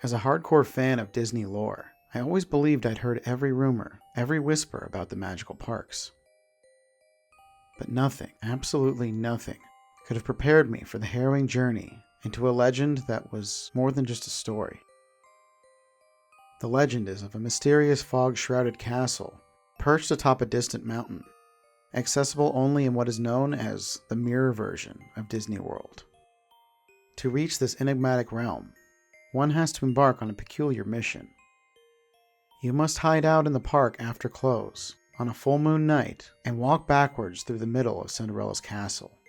As a hardcore fan of Disney lore, I always believed I'd heard every rumor, every whisper about the magical parks. But nothing, absolutely nothing, could have prepared me for the harrowing journey into a legend that was more than just a story. The legend is of a mysterious fog-shrouded castle perched atop a distant mountain, accessible only in what is known as the mirror version of Disney World. To reach this enigmatic realm, one has to embark on a peculiar mission. You must hide out in the park after close, on a full moon night, and walk backwards through the middle of Cinderella's castle.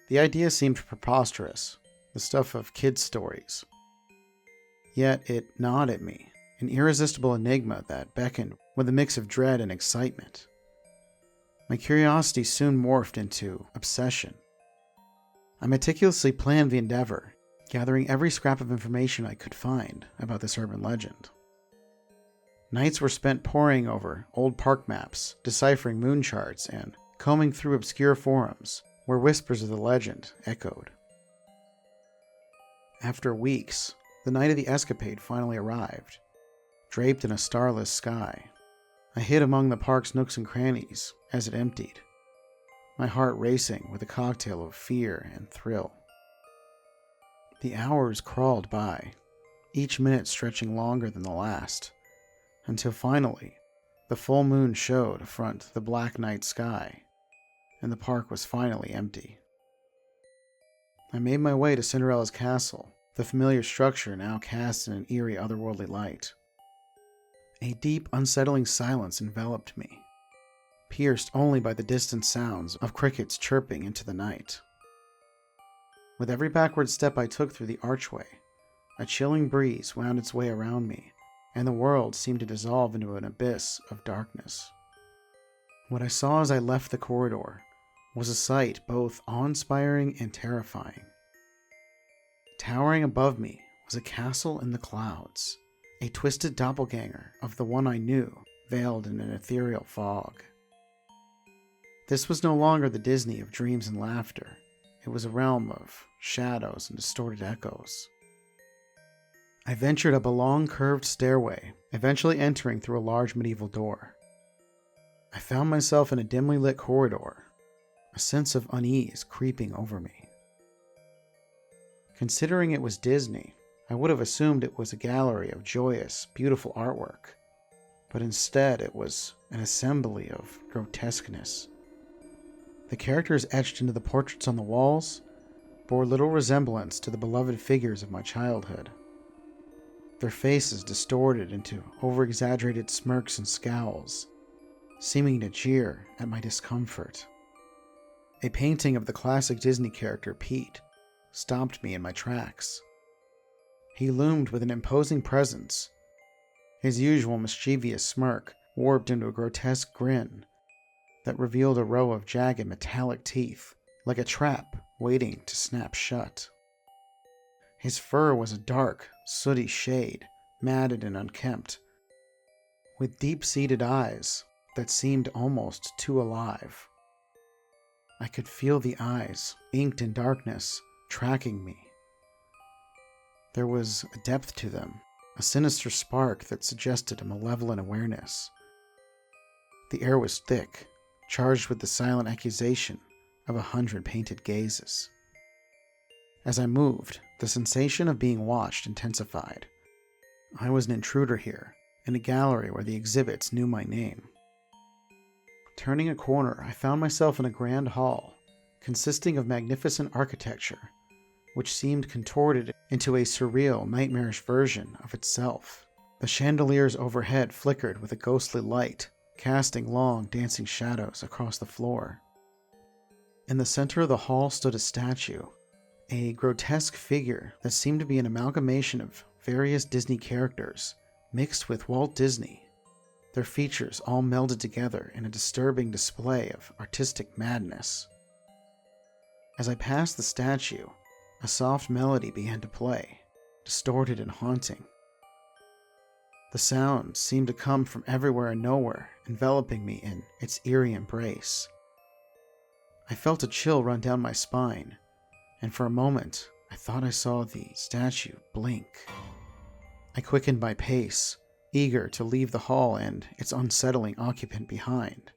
The idea seemed preposterous, the stuff of kids' stories. Yet it gnawed at me, an irresistible enigma that beckoned with a mix of dread and excitement. My curiosity soon morphed into obsession. I meticulously planned the endeavor, gathering every scrap of information I could find about this urban legend. Nights were spent poring over old park maps, deciphering moon charts, and combing through obscure forums where whispers of the legend echoed. After weeks, the night of the escapade finally arrived, draped in a starless sky. I hid among the park's nooks and crannies as it emptied, my heart racing with a cocktail of fear and thrill. The hours crawled by, each minute stretching longer than the last, until finally, the full moon showed front the black night sky, and the park was finally empty. I made my way to Cinderella's castle, the familiar structure now cast in an eerie otherworldly light. A deep, unsettling silence enveloped me, pierced only by the distant sounds of crickets chirping into the night. With every backward step I took through the archway, a chilling breeze wound its way around me, and the world seemed to dissolve into an abyss of darkness. What I saw as I left the corridor was a sight both awe-inspiring and terrifying. Towering above me was a castle in the clouds, a twisted doppelganger of the one I knew, veiled in an ethereal fog. This was no longer the Disney of dreams and laughter. It was a realm of shadows and distorted echoes. I ventured up a long curved stairway, eventually entering through a large medieval door. I found myself in a dimly lit corridor, a sense of unease creeping over me. Considering it was Disney, I would have assumed it was a gallery of joyous, beautiful artwork, but instead it was an assembly of grotesqueness. The characters etched into the portraits on the walls bore little resemblance to the beloved figures of my childhood. Their faces distorted into over-exaggerated smirks and scowls, seeming to jeer at my discomfort. A painting of the classic Disney character Pete stopped me in my tracks. He loomed with an imposing presence, his usual mischievous smirk warped into a grotesque grin that revealed a row of jagged metallic teeth, like a trap waiting to snap shut. His fur was a dark, sooty shade, matted and unkempt, with deep-seated eyes that seemed almost too alive. I could feel the eyes, inked in darkness, tracking me. There was a depth to them, a sinister spark that suggested a malevolent awareness. The air was thick, charged with the silent accusation of 100 painted gazes. As I moved, the sensation of being watched intensified. I was an intruder here, in a gallery where the exhibits knew my name. Turning a corner, I found myself in a grand hall, consisting of magnificent architecture, which seemed contorted into a surreal, nightmarish version of itself. The chandeliers overhead flickered with a ghostly light, casting long, dancing shadows across the floor. In the center of the hall stood a statue, a grotesque figure that seemed to be an amalgamation of various Disney characters, mixed with Walt Disney, their features all melded together in a disturbing display of artistic madness. As I passed the statue, a soft melody began to play, distorted and haunting. The sound seemed to come from everywhere and nowhere, enveloping me in its eerie embrace. I felt a chill run down my spine, and for a moment, I thought I saw the statue blink. I quickened my pace, eager to leave the hall and its unsettling occupant behind.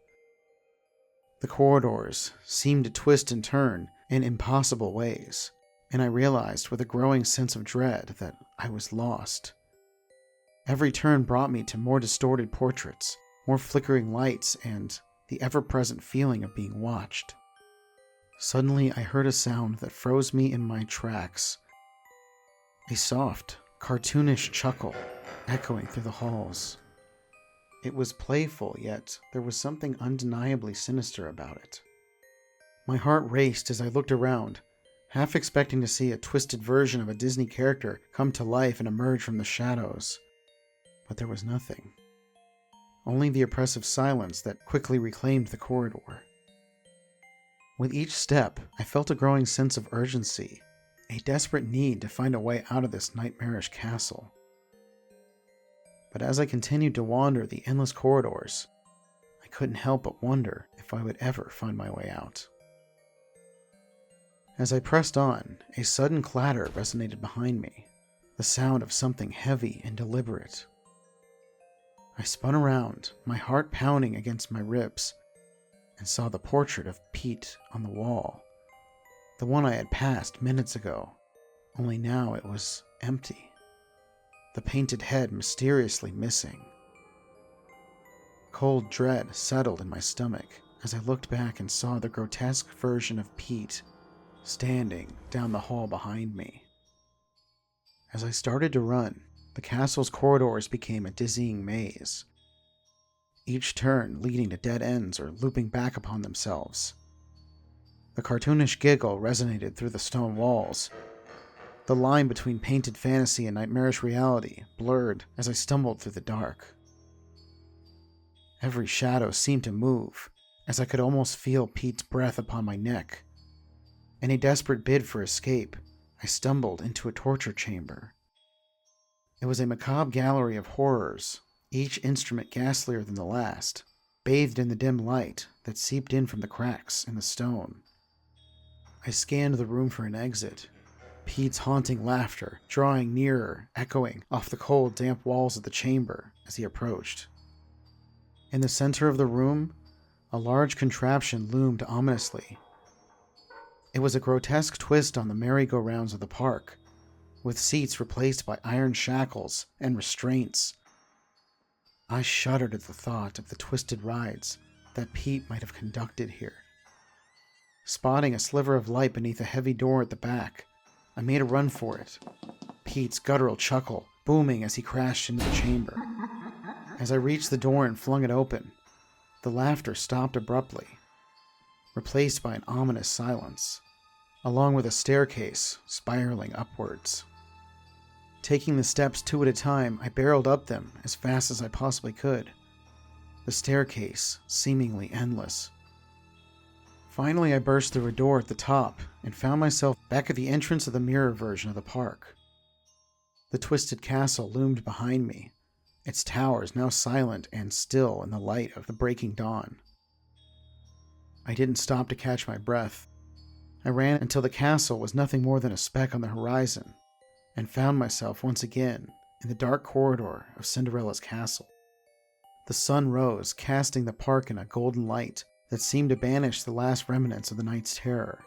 The corridors seemed to twist and turn in impossible ways, and I realized with a growing sense of dread that I was lost. Every turn brought me to more distorted portraits, more flickering lights, and the ever-present feeling of being watched. Suddenly, I heard a sound that froze me in my tracks. A soft, cartoonish chuckle echoing through the halls. It was playful, yet there was something undeniably sinister about it. My heart raced as I looked around, half expecting to see a twisted version of a Disney character come to life and emerge from the shadows. But there was nothing. Only the oppressive silence that quickly reclaimed the corridor. With each step, I felt a growing sense of urgency, a desperate need to find a way out of this nightmarish castle. But as I continued to wander the endless corridors, I couldn't help but wonder if I would ever find my way out. As I pressed on, a sudden clatter resonated behind me, the sound of something heavy and deliberate. I spun around, my heart pounding against my ribs, and saw the portrait of Pete on the wall, the one I had passed minutes ago, only now it was empty. The painted head mysteriously missing. Cold dread settled in my stomach as I looked back and saw the grotesque version of Pete standing down the hall behind me. As I started to run, the castle's corridors became a dizzying maze, each turn leading to dead ends or looping back upon themselves. The cartoonish giggle resonated through the stone walls. The line between painted fantasy and nightmarish reality blurred as I stumbled through the dark. Every shadow seemed to move, as I could almost feel Pete's breath upon my neck. In a desperate bid for escape, I stumbled into a torture chamber. It was a macabre gallery of horrors, each instrument ghastlier than the last, bathed in the dim light that seeped in from the cracks in the stone. I scanned the room for an exit, Pete's haunting laughter drawing nearer, echoing off the cold, damp walls of the chamber as he approached. In the center of the room, a large contraption loomed ominously. It was a grotesque twist on the merry-go-rounds of the park, with seats replaced by iron shackles and restraints. I shuddered at the thought of the twisted rides that Pete might have conducted here. Spotting a sliver of light beneath a heavy door at the back, I made a run for it, Pete's guttural chuckle booming as he crashed into the chamber. As I reached the door and flung it open, the laughter stopped abruptly, replaced by an ominous silence, along with a staircase spiraling upwards. Taking the steps two at a time, I barreled up them as fast as I possibly could, the staircase seemingly endless. Finally, I burst through a door at the top and found myself back at the entrance of the mirror version of the park. The twisted castle loomed behind me, its towers now silent and still in the light of the breaking dawn. I didn't stop to catch my breath. I ran until the castle was nothing more than a speck on the horizon, and found myself once again in the dark corridor of Cinderella's castle. The sun rose, casting the park in a golden light that seemed to banish the last remnants of the night's terror.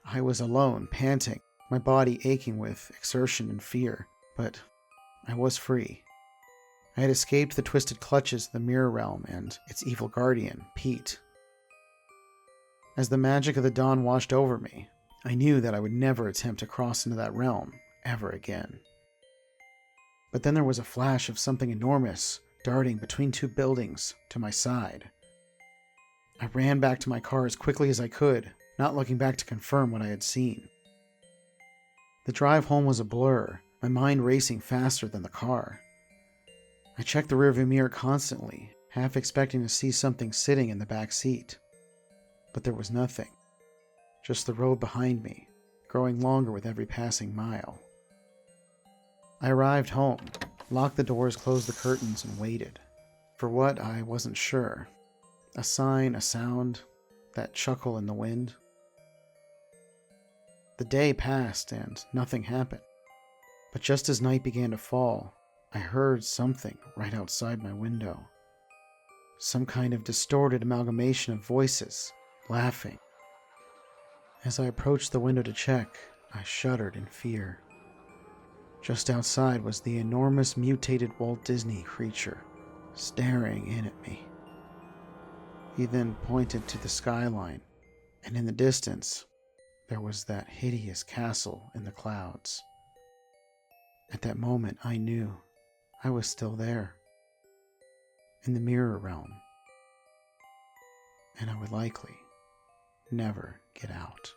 I was alone, panting, my body aching with exertion and fear, but I was free. I had escaped the twisted clutches of the mirror realm and its evil guardian, Pete. As the magic of the dawn washed over me, I knew that I would never attempt to cross into that realm ever again. But then there was a flash of something enormous darting between two buildings to my side. I ran back to my car as quickly as I could, not looking back to confirm what I had seen. The drive home was a blur, my mind racing faster than the car. I checked the rearview mirror constantly, half expecting to see something sitting in the back seat. But there was nothing, just the road behind me, growing longer with every passing mile. I arrived home, locked the doors, closed the curtains, and waited. For what, I wasn't sure. A sign, a sound, that chuckle in the wind. The day passed and nothing happened. But just as night began to fall, I heard something right outside my window. Some kind of distorted amalgamation of voices, laughing. As I approached the window to check, I shuddered in fear. Just outside was the enormous mutated Walt Disney creature, staring in at me. He then pointed to the skyline, and in the distance, there was that hideous castle in the clouds. At that moment, I knew I was still there, in the mirror realm, and I would likely never get out.